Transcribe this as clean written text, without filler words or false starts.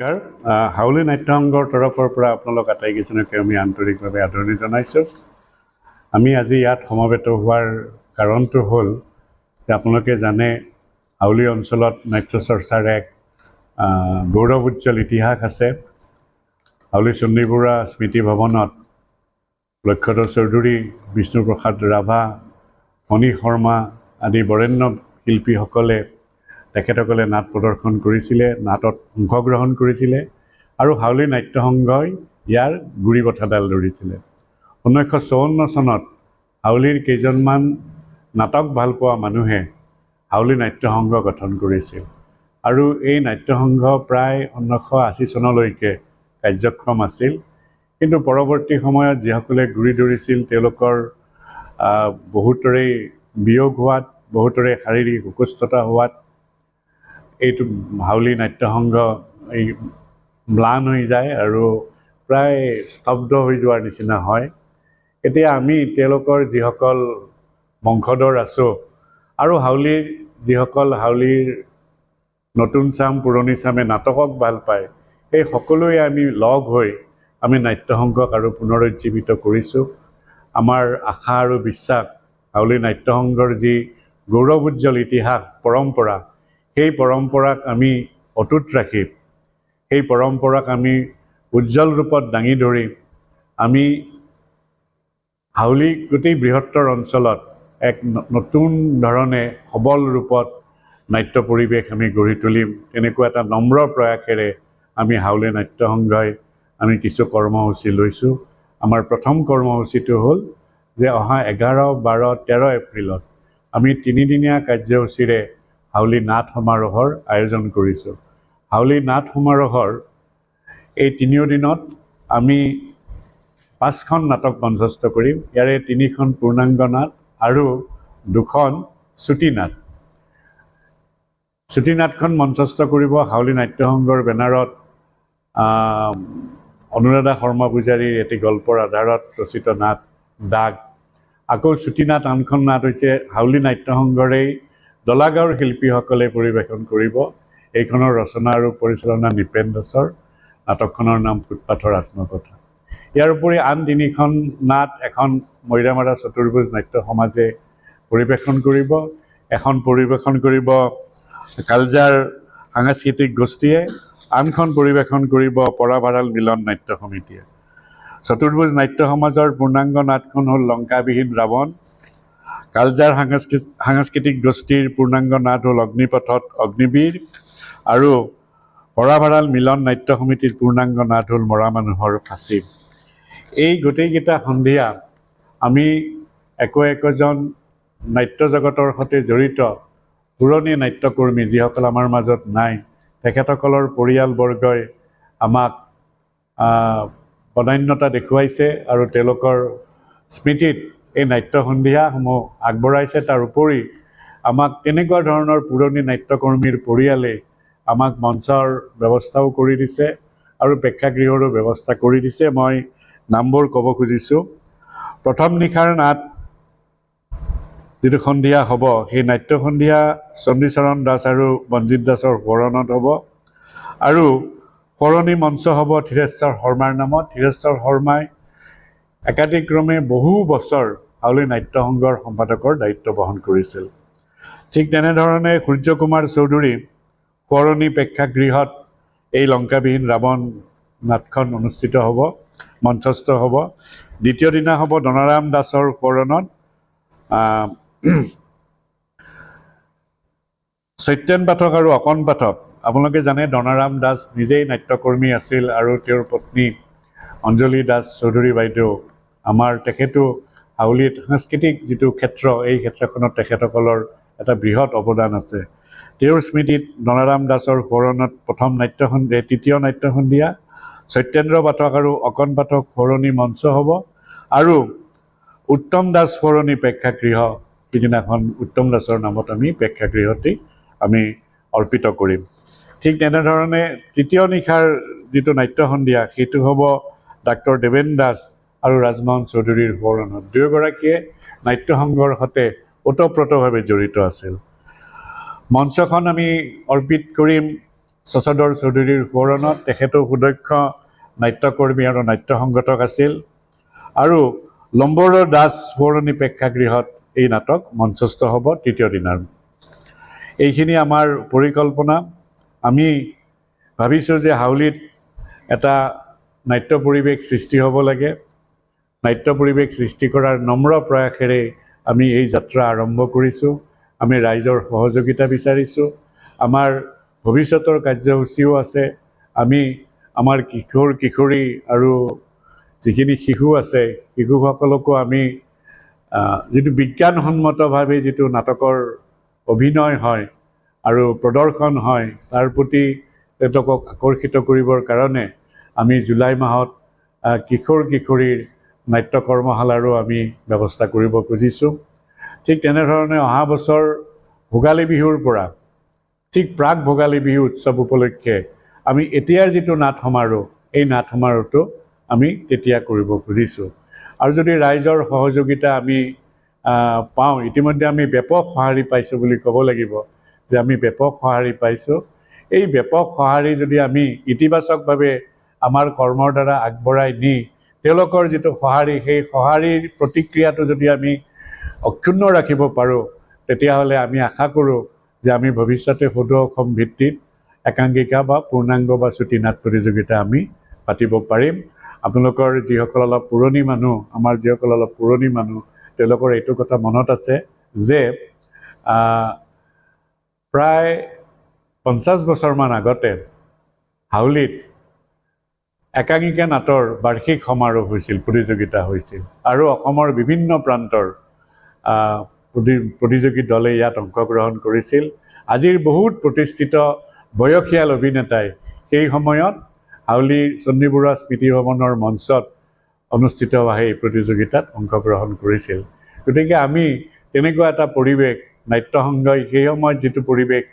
হাউলি নাট্য সংঘৰ তৰফৰ পৰা আপোনালোক আটাইকেইজনকে আমি আন্তৰিকভাৱে আদৰণি জনাইছোঁ। আমি আজি ইয়াত সমবেত হোৱাৰ কাৰণটো হ'ল যে আপোনালোকে জানে হাউলি অঞ্চলত নাট্য চৰ্চাৰ এক গৌৰৱ উজ্জ্বল ইতিহাস আছে। হাউলি চণ্ডী বৰুৱা স্মৃতি ভৱনত লক্ষ্যধৰ চৌধুৰী, বিষ্ণুপ্ৰসাদ ৰাভা, মণি শৰ্মা আদি বৰেণ্য শিল্পীসকলে তেখেতসকলে নাট প্ৰদৰ্শন কৰিছিলে, নাটত অংশগ্ৰহণ কৰিছিলে আৰু হাউলি নাট্য সংঘই ইয়াৰ গুৰি বঠাডাল ধৰিছিলে। 1954 চনত হাউলিৰ কেইজনমান নাটক ভালপোৱা মানুহে হাউলি নাট্য সংঘ গঠন কৰিছিল আৰু এই নাট্য সংঘ প্ৰায় 1980 চনলৈকে কাৰ্যক্ষম আছিল। কিন্তু পৰৱৰ্তী সময়ত যিসকলে গুৰি ধৰিছিল তেওঁলোকৰ বহুতৰেই বিয়োগ হোৱাত, বহুতৰে শাৰীৰিক অসুস্থতা হোৱাত এইটো হাউলি নাট্য সংঘ এই ম্লান হৈ যায় আৰু প্ৰায় স্তব্ধ হৈ যোৱাৰ নিচিনা হয়। এতিয়া আমি তেওঁলোকৰ যিসকল বংশধৰ আছোঁ আৰু হাউলিৰ যিসকল হাউলিৰ নতুন চাম পুৰণি চামে নাটকক ভাল পায়, সেই সকলোৱে আমি লগ হৈ আমি নাট্য সংঘক আৰু পুনৰুজ্জীৱিত কৰিছোঁ। আমাৰ আশা আৰু বিশ্বাস হাউলি নাট্য সংঘৰ যি গৌৰৱ উজ্জ্বল ইতিহাস পৰম্পৰা, সেই পৰম্পৰাক আমি অটুট ৰাখি, সেই পৰম্পৰাক আমি উজ্জ্বল ৰূপত দাঙি ধৰি আমি হাউলি গোটেই বৃহত্তৰ অঞ্চলত এক নতুন ধৰণে সবল ৰূপত নাট্য পৰিৱেশ আমি গঢ়ি তুলিম। তেনেকুৱা এটা নম্ৰ প্ৰয়াসেৰে আমি হাউলি নাট্য সংঘই আমি কিছু কৰ্মসূচী লৈছোঁ। আমাৰ প্ৰথম কৰ্মসূচীটো হ'ল যে অহা 11, 12, 13 এপ্ৰিলত আমি 3দিনীয়া কাৰ্যসূচীৰে হাউলি নাট সমাৰোহৰ আয়োজন কৰিছোঁ। হাউলি নাট সমাৰোহৰ এই 3 দিনত আমি 5খন নাটক মঞ্চস্থ কৰিম। ইয়াৰে 3খন পূৰ্ণাংগ নাট আৰু 2খন চুটি নাট। চুটি নাটখন মঞ্চস্থ কৰিব হাউলি নাট্য সংঘৰ বেনাৰত অনুৰাধা শৰ্মা পূজাৰীৰ এটি গল্পৰ আধাৰত ৰচিত নাট দাগ। আকৌ চুটি নাট আনখন নাট হৈছে হাউলি নাট্য সংঘৰেই দলাগাঁৱৰ শিল্পীসকলে পৰিৱেশন কৰিব। এইখনৰ ৰচনা আৰু পৰিচালনা নিপেন দাসৰ। নাটকখনৰ নাম ফুটপাথৰ আত্মকথা। ইয়াৰ উপৰি আন 3খন নাট এখন মৈৰামাৰা চতুৰ্ভুজ নাট্য সমাজে পৰিৱেশন কৰিব, এখন পৰিৱেশন কৰিব কালজাৰ সাংস্কৃতিক গোষ্ঠীয়ে, আনখন পৰিৱেশন কৰিব পৰা ভাৰাল মিলন নাট্য সমিতিয়ে। চতুৰ্ভুজ নাট্য সমাজৰ পূৰ্ণাংগ নাটখন হ'ল লংকাবিহীন ৰাৱণ। কালজাৰ সাংস্কৃতিক গোষ্ঠীৰ পূৰ্ণাংগ নাট হ'ল অগ্নিপথত অগ্নিবীৰ আৰু পৰা ভাৰাল মিলন নাট্য সমিতিৰ পূৰ্ণাংগ নাট হ'ল মৰা মানুহৰ ফাঁচী। এই গোটেইকেইটা সন্ধিয়া আমি একোজন নাট্য জগতৰ সৈতে জড়িত পুৰণি নাট্যকৰ্মী যিসকল আমাৰ মাজত নাই, তেখেতসকলৰ পৰিয়ালবৰ্গই আমাক বদান্যতা দেখুৱাইছে আৰু তেওঁলোকৰ স্মৃতিত এই নাট্য সন্ধিয়াসমূহ আগবঢ়াইছে। তাৰ উপৰি আমাক তেনেকুৱা ধৰণৰ পুৰণি নাট্যকৰ্মীৰ পৰিয়ালে আমাক মঞ্চৰ ব্যৱস্থাও কৰি দিছে আৰু প্ৰেক্ষাগৃহৰো ব্যৱস্থা কৰি দিছে। মই নামবোৰ ক'ব খুজিছোঁ। প্ৰথম নিশাৰ নাট যিটো সন্ধিয়া হ'ব, সেই নাট্য সন্ধিয়া চণ্ডীচৰণ দাস আৰু মঞ্জিত দাসৰ সোঁৱৰণত হ'ব আৰু সোঁৱৰণী মঞ্চ হ'ব ধীৰেশ্বৰ শৰ্মাৰ নামত। ধীৰেশ্বৰ শৰ্মাই একাদিক্ৰমে বহু বছৰ হাউলি নাট্য সংঘৰ সম্পাদকৰ দায়িত্ব বহন কৰিছিল। ঠিক তেনেধৰণে সূৰ্য কুমাৰ চৌধুৰী সোঁৱৰণী প্ৰেক্ষাগৃহত এই লংকাবিহীন ৰাৱণ নাটখন অনুষ্ঠিত হ'ব, মঞ্চস্থ হ'ব। দ্বিতীয় দিনা হ'ব ধনাৰাম দাসৰ সোঁৱৰণত সত্যেন পাঠক আৰু অকণ পাঠক। আপোনালোকে জানে ধনাৰাম দাস নিজেই নাট্যকৰ্মী আছিল আৰু তেওঁৰ পত্নী অঞ্জলি দাস চৌধুৰী বাইদেউ তেখেতো হাউলিত সাংস্কৃতিক যিটো ক্ষেত্ৰ, এই ক্ষেত্ৰখনত তেখেতসকলৰ এটা বৃহৎ অৱদান আছে। তেওঁৰ স্মৃতিত ধনাৰাম দাসৰ সোঁৱৰণত প্ৰথম নাট্যসন্ধিয়া, তৃতীয় নাট্যসন্ধিয়া সত্যেন্দ্ৰ পাঠক আৰু অকণ পাঠক সোঁৱৰণী মঞ্চ হ'ব আৰু উত্তম দাস সোঁৱৰণী প্ৰেক্ষাগৃহ, সিদিনাখন উত্তম দাসৰ নামত আমি প্ৰেক্ষাগৃহটি আমি অৰ্পিত কৰিম। ঠিক তেনেধৰণে তৃতীয় নিশাৰ যিটো নাট্য সন্ধিয়া, সেইটো হ'ব ডাক্তৰ দেৱেন দাস আৰু ৰাজমোহন চৌধুৰীৰ সোঁৱৰণত। দুয়োগৰাকীয়ে নাট্য সংঘৰ সৈতে ওতঃপ্ৰোতভাৱে জড়িত আছিল। মঞ্চখন আমি অৰ্পিত কৰিম শশধৰ চৌধুৰীৰ সোঁৱৰণত। তেখেতো সুদক্ষ নাট্যকৰ্মী আৰু নাট্য সংগঠক আছিল আৰু লম্বৰৰ দাস সোঁৱৰণী প্ৰেক্ষাগৃহত এই নাটক মঞ্চস্থ হ'ব তৃতীয় দিনাৰ। এইখিনি আমাৰ পৰিকল্পনা। আমি ভাবিছোঁ যে হাউলিত এটা নাট্য পৰিৱেশ সৃষ্টি হ'ব লাগে। নাট্য পৰিৱেশ সৃষ্টি কৰাৰ নম্ৰ প্ৰয়াসেৰে আমি এই যাত্ৰা আৰম্ভ কৰিছোঁ। আমি ৰাইজৰ সহযোগিতা বিচাৰিছোঁ। আমাৰ ভৱিষ্যতৰ কাৰ্যসূচীও আছে। আমি আমাৰ কিশোৰ কিশোৰী আৰু যিখিনি শিশু আছে শিশুসকলকো আমি যিটো বিজ্ঞানসন্মতভাৱে যিটো নাটকৰ অভিনয় হয় আৰু প্ৰদৰ্শন হয় তাৰ প্ৰতি তেওঁলোকক আকৰ্ষিত কৰিবৰ কাৰণে আমি জুলাই মাহত কিশোৰ কিশোৰীৰ নাট্য কৰ্মশালাৰো আমি ব্যৱস্থা কৰিব খুজিছোঁ। ঠিক তেনেধৰণে অহা বছৰ ভোগালী বিহুৰ পৰা ঠিক প্ৰাক ভোগালী বিহু উৎসৱ উপলক্ষে আমি এতিয়াৰ যিটো নাট সমাৰোহ এই নাট সমাৰোহটো আমি তেতিয়া কৰিব খুজিছোঁ। আৰু যদি ৰাইজৰ সহযোগিতা আমি পাওঁ, ইতিমধ্যে আমি ব্যাপক সঁহাৰি পাইছোঁ বুলি ক'ব লাগিব যে আমি ব্যাপক সঁহাৰি পাইছোঁ। এই ব্যাপক সঁহাৰি যদি আমি ইতিবাচকভাৱে আমাৰ কৰ্মৰ দ্বাৰা আগবঢ়াই নি তেওঁলোকৰ যিটো সঁহাৰি সেই সঁহাৰিৰ প্ৰতিক্ৰিয়াটো যদি আমি অক্ষুণ্ণ ৰাখিব পাৰোঁ তেতিয়াহ'লে আমি আশা কৰোঁ যে আমি ভৱিষ্যতে সদৌ অসম ভিত্তিত একাংকিকা বা পূৰ্ণাংগ বা চুটি নাট প্ৰতিযোগিতা আমি পাতিব পাৰিম। আপোনালোকৰ যিসকল অলপ পুৰণি মানুহ, আমাৰ যিসকল অলপ পুৰণি মানুহ তেওঁলোকৰ এইটো কথা মনত আছে যে প্ৰায় 50 বছৰমান আগতে হাউলিত একাংকিকা নাটৰ বাৰ্ষিক সমাৰোহ হৈছিল, প্ৰতিযোগিতা হৈছিল আৰু অসমৰ বিভিন্ন প্ৰান্তৰ প্ৰতিযোগী দলে ইয়াত অংশগ্ৰহণ কৰিছিল। আজিৰ বহুত প্ৰতিষ্ঠিত বয়সীয়াল অভিনেতাই সেই সময়ত হাউলি চণ্ডী বৰুৱা স্মৃতি ভৱনৰ মঞ্চত অনুষ্ঠিত হোৱা এই প্ৰতিযোগিতাত অংশগ্ৰহণ কৰিছিল। গতিকে আমি তেনেকুৱা এটা পৰিৱেশ নাট্য সংঘই সেই সময়ত যিটো পৰিৱেশ